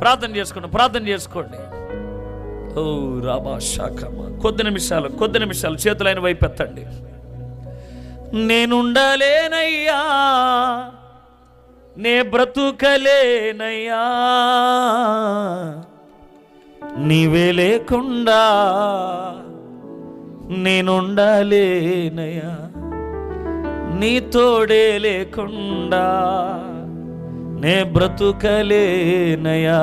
ప్రార్థన చేసుకోండి. ఓ రాబా శాఖమ. కొద్ది నిమిషాలు చేతులైన వైపు ఎత్తండి. నేనుండలేనయ్యా, నే బ్రతుకలేనయ్యా, నీవే లేకుండా నేనుండలేనయ్యా, నీ తోడే లేకుండా నే బ్రతుకలేనయ్యా.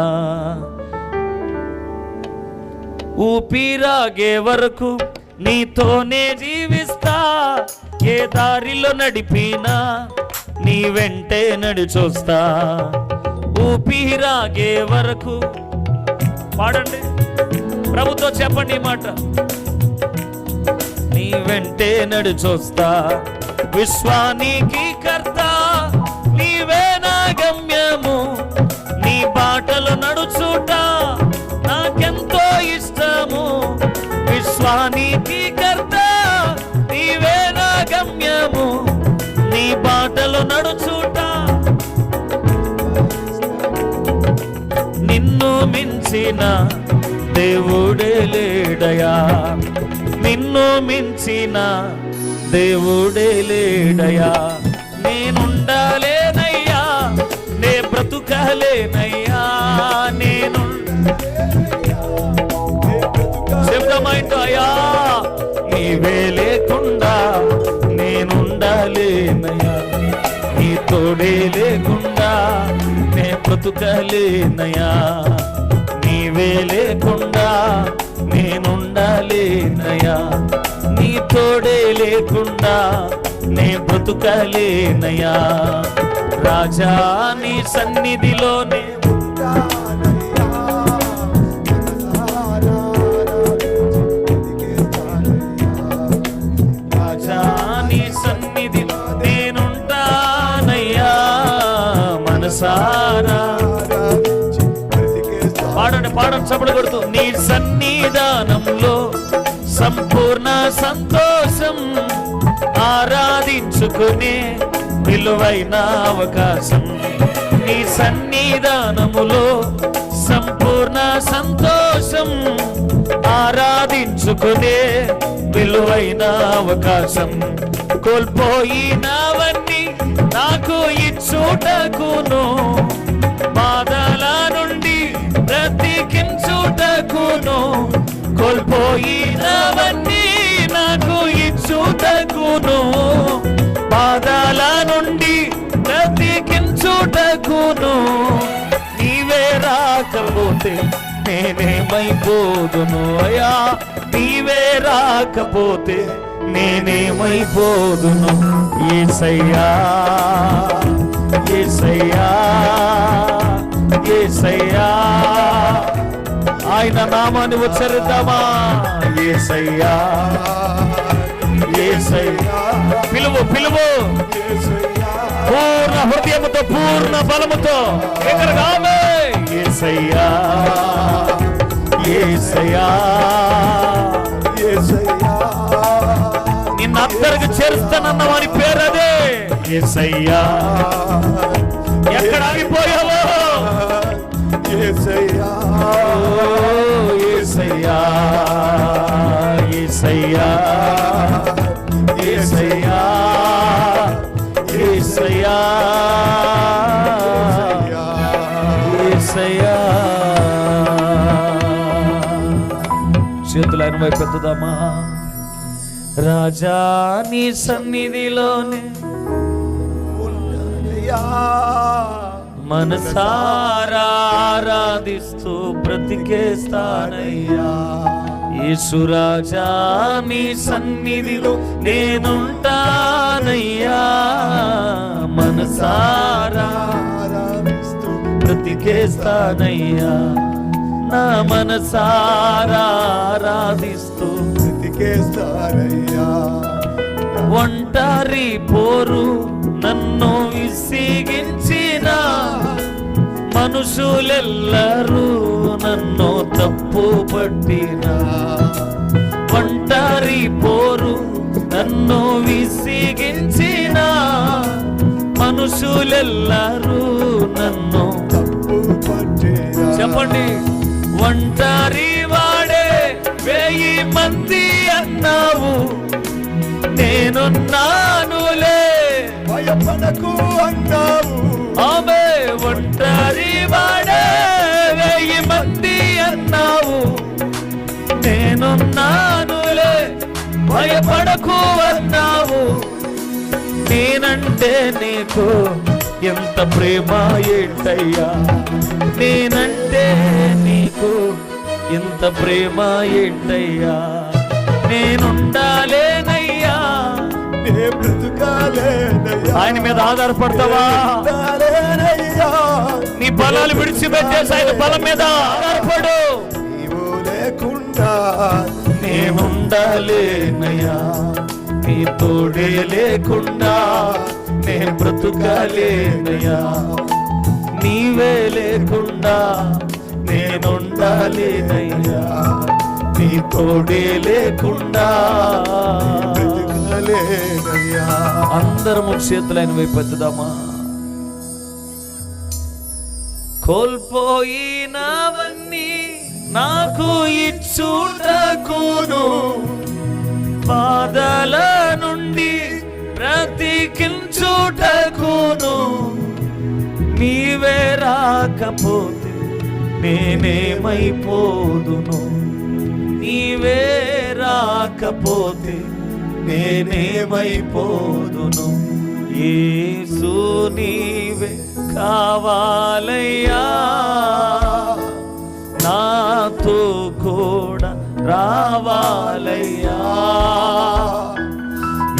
ఊపిరాగే వరకు నీతోనే జీవిస్తా, ఏ దారిలో నడిపినా నీ వెంటే నడిచొస్తా. ఊపిరాగే వరకు పాడండి, ప్రభుతో చెప్పండి ఈ మాట. నీ వెంటే నడిచొస్తా, విశ్వానికి కర్త నీవే నా గమ్యము, నీ బాటలు నడుచుట నాకెంతో ఇష్టము. విశ్వానికి కర్త నీవే నా గమ్యము, నీ బాటలు నడుచుట. నిన్ను మించిన దేవుడే లేడయా, నిన్ను మించిన దేవుడే లేడయా. నేనుండలేనయ్యా, నే బ్రతుకలేనయ్యా, నేను చెప్తామైంటయ్యా, నీవే లేకుండా నేనుండలేనయ్యా, నీ తోడే లేకుండా నే బ్రతుకలేనయ్యా, నీవే లేకుండా నేనుండలేనయ్యా, నీ తోడే లేకుండా నే బ్రతుకలేనయ్యా. రాజా నీ సన్నిధిలోనే రాజా నీ సన్నిధిలో నేనుంటానయ్యా, మనసారా పాడండి చప్పుడు కొడుతూ. నీ సన్నిధానంలో సంపూర్ణ సంతోషం, ఆరాధించుకునే విలువైన అవకాశం. నీ సన్నిధానములో సంపూర్ణ సంతోషం, ఆరాధించుకునే విలువైన అవకాశం. కోల్పోయినవన్నీ నాకు ఇచ్చుటకును, బాధల నుండి బ్రతికించుటకును. కోల్పోయినవన్నీ నాకు ఇచ్చుటకును, బాధల నుండి బ్రతికించుటకును. నీవే రాకపోతే నేనేమైపోదును అయ్యా, నీవే రాకపోతే నేనేమైపోదును. యేసయ్యా యేసయ్యా యేసయ్యా, ఆయన నామాన్ని ఉచ్చరిద్దామా. యేసయ్యా యేసయ్యా, పిలువు పూర్ణ హృదయముతో పూర్ణ బలముతో ఎక్కడికామే. యేసయ్యా యేసయ్యా యేసయ్యా, నిన్నందరికి చేరుస్తానన్న వారి పేరదే. యేసయ్యా ఎక్కడ ఆగిపోయావో, యేసయ్యా యేసయ్యా యేసయ్యా యేసయ్యా యేసయ్యా యేసయ్యా. చేతులు ఆయన వైపు ఎత్తుదామా. రాజా నీ సన్నిధిలోనే మనసారా ఆరాధిస్తూ బ్రతికేస్తానయ్యా. యేసురాజా నీ సన్నిధిలో నేనుంటానయ్యా, మనసారా ఆరాధిస్తూ బ్రతికేస్తానయ్యా, నా మనసారా ఆరాధిస్తూ బ్రతికేస్తానయ్యా. ఒంటరి పోరు నన్ను విసిగించిన మనుషులెల్లరూ నన్ను తప్పు పట్టిన, ఒంటరి పోరు నన్ను విసిగించిన మనుషులెల్లరూ నన్ను తప్పు పట్టిన. చెప్పండి. ఒంటరి వాడే 1000 మంది అన్నావు, నేనున్నానులే భయపడకు అన్నావు. ఆమె ఒంటరి వాడే 1000 మంది అన్నావు, నేనున్నానులే భయపడకు అన్నావు. నేనంటే నీకు ఎంత ప్రేమ ఏంటయ్యా, నేనంటే నీకు ఎంత ప్రేమ ఏంటయ్యా. నేనుండాలేనయ్యా, నే బ్రతుకాలేనయ్యా. ఆయన మీద ఆధారపడతావా? నీ బలాలు విడిచిపెట్టేసి ఆయన బలం మీద ఆధారపడు. నీవు లేకుండా నేనుండాలేనయ్యా, నీ తోడే లేకుండా నే బ్రతుకాలేనయ్యా. నీవే లేకుండా నేనుండాలేనయ్యా, నీ తోడే లేకుండా బ్రతుకాలేనయ్యా. అందరము చేతులైన వైపు ఎత్తుదామా. కోల్పోయినవన్నీ నాకు ఇచ్చుటకును, బాధల నుండి బ్రతికించుటకును, నీవే రాకపోతే నేనేమైపోదును, నీవే రాకపోతే నేనేమైపోదును. యేసు నీవే కావాలయ్యా, నాతో కూడా రావాలయ్యా.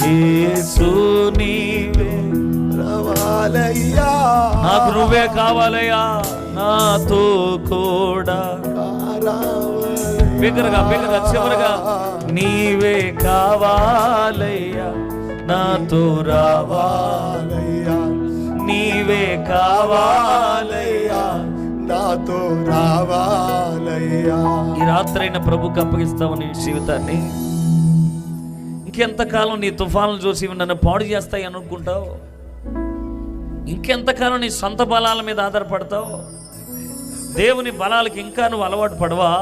యేసు నీవే రావాలయ్యా, నాకు నువ్వే కావాలయ్యా, నాతో కూడా బిగ్గరగా బిగ్గరగా చివరగా నీవే కావాలయ్యా, నాతో రావాలయ్యా, నీవే కావాలయ్యా, నాతో రావాలయ్యా. ఈ రాత్రైన ప్రభుకి అప్పగిస్తావు నీ జీవితాన్ని. ఇంకెంతకాలం నీ తుఫాన్లు చూసి నన్ను పాడు చేస్తాయి అనుకుంటావు? ఇంకెంతకాలం నీ సొంత బలాల మీద ఆధారపడతావు? దేవుని బలాలకి ఇంకా నువ్వు అలవాటు పడవా?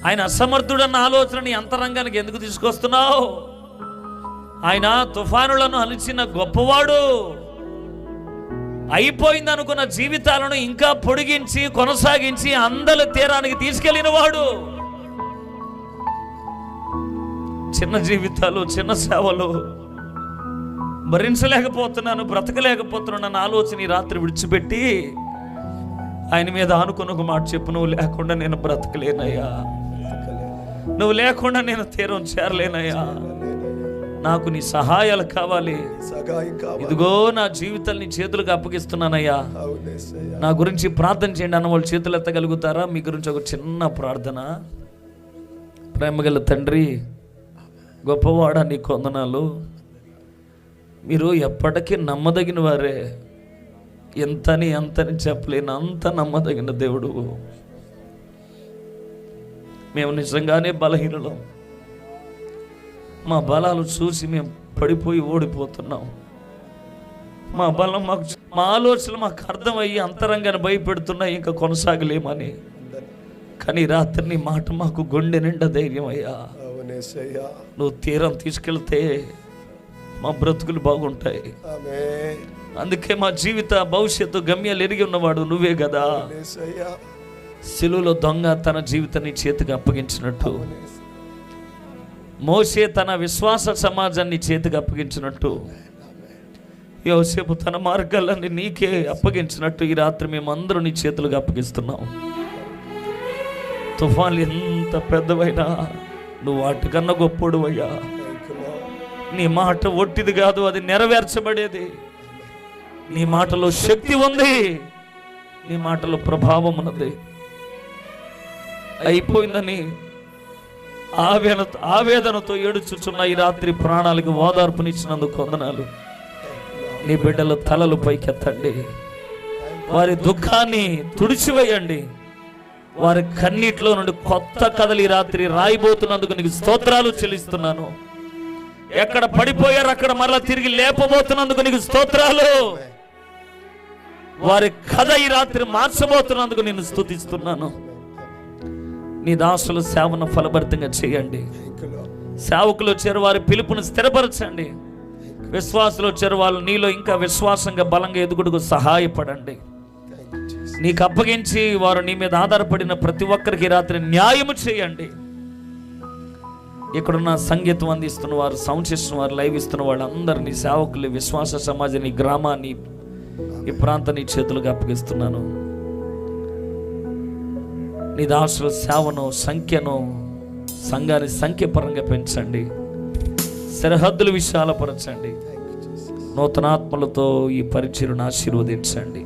ఆయన అసమర్థుడన్న ఆలోచన నీ అంతరంగానికి ఎందుకు తీసుకొస్తున్నావు? ఆయన తుఫానులను అణిచిన గొప్పవాడు. అయిపోయింది అనుకున్న జీవితాలను ఇంకా పొడిగించి కొనసాగించి అందల తీరానికి తీసుకెళ్లిన వాడు. చిన్న జీవితాలు, చిన్న సేవలు భరించలేకపోతున్నాను, బ్రతకలేకపోతున్నాను ఆలోచన ఈ రాత్రి విడిచిపెట్టి ఆయన మీద ఆనుకుని ఒక మాట చెప్పు. నువ్వు లేకుండా నేను బ్రతకలేనయ్యా, నువ్వు లేకుండా నేను తీరం చేరలేనయ్యా, నాకు నీ సహాయాలు కావాలి. ఇదిగో నా జీవితాన్ని నీ చేతులకు అప్పగిస్తున్నానయ్యా, నా గురించి ప్రార్థన చేయండి అన్న వాళ్ళు చేతులు ఎత్తగలుగుతారా? మీ గురించి ఒక చిన్న ప్రార్థన. ప్రేమగల తండ్రి, గొప్పవాడా, నీ కొందనాలు. మీరు ఎప్పటికీ నమ్మదగిన వారే, ఎంతని చెప్పలేను అంత నమ్మదగిన దేవుడు. మేము నిజంగానే బలహీనులం. మా బలాలు చూసి మేము పడిపోయి ఓడిపోతున్నాం. మా బలం మాకు, మా ఆలోచనలు మాకు అర్థమయ్యి అంతరంగాన్ని భయపెడుతున్నాయి, ఇంకా కొనసాగలేమని. కానీ రాత్రి నీ మాట మాకు గుండె నిండా ధైర్యం అయ్యా. నువ్వు తీరం తీసుకెళ్తే మా బ్రతుకులు బాగుంటాయి. అందుకే మా జీవిత భవిష్యత్తు గమ్యాలు ఎరిగి ఉన్నవాడు నువ్వే కదా. సిలువలో దొంగ తన జీవితాన్ని చేతికి అప్పగించినట్టు, మోషే తన విశ్వాస సమాజాన్ని చేతికి అప్పగించినట్టు, యోసేపు తన మార్గాలన్నీ నీకే అప్పగించినట్టు ఈ రాత్రి మేమందరూ నీ చేతులకు అప్పగిస్తున్నాం. తుఫాన్లు ఎంత పెద్దవైనా నువ్వు వాటికన్నా గొప్పోడు అయ్యా. నీ మాట ఒట్టిది కాదు, అది నెరవేర్చబడేది. నీ మాటలో శక్తి ఉంది, నీ మాటలో ప్రభావం ఉన్నది. అయిపోయిందని ఆవేదనతో ఏడుచుచున్న ఈ రాత్రి ప్రాణాలకు ఓదార్పునిచ్చినందుకు వందనాలు. నీ బిడ్డల తలలు పైకెత్తండి, వారి దుఃఖాన్ని తుడిచివేయండి, వారి కన్నీటిలో నుండి కొత్త కథలు ఈ రాత్రి రాయిపోతున్నందుకు నీకు స్తోత్రాలు చెల్లిస్తున్నాను. ఎక్కడ పడిపోయారు అక్కడ మరలా తిరిగి లేపబోతున్నందుకు నీకు స్తోత్రాలు. వారి కథ ఈ రాత్రి మార్చబోతున్నందుకు నేను స్తుతిస్తున్నాను. నీ దాసుల సేవను ఫలభరితంగా చేయండి. సేవకులు వచ్చారు, వారి పిలుపును స్థిరపరచండి. విశ్వాసులు వచ్చారు, వాళ్ళు నీలో ఇంకా విశ్వాసంగా బలంగా ఎదుగుడుకు సహాయపడండి. నీకు అప్పగించి వారు నీ మీద ఆధారపడిన ప్రతి ఒక్కరికి రాత్రి న్యాయము చేయండి. ఇక్కడున్న సంగీతం అందిస్తున్న వారు, సౌండ్ సిస్టమ్ వారు, లైవ్ ఇస్తున్న వాళ్ళందరినీ, సేవకులు, విశ్వాస సమాజాన్ని, గ్రామాన్ని, ఈ ప్రాంతాన్ని చేతులుగా అప్పగిస్తున్నాను. నీ దాసుల సేవను, సంఖ్యను, సంఘాన్ని సంఖ్యపరంగా పెంచండి. సరిహద్దులు విశాలపరచండి. నూతనాత్మలతో ఈ పరిచయను ఆశీర్వదించండి.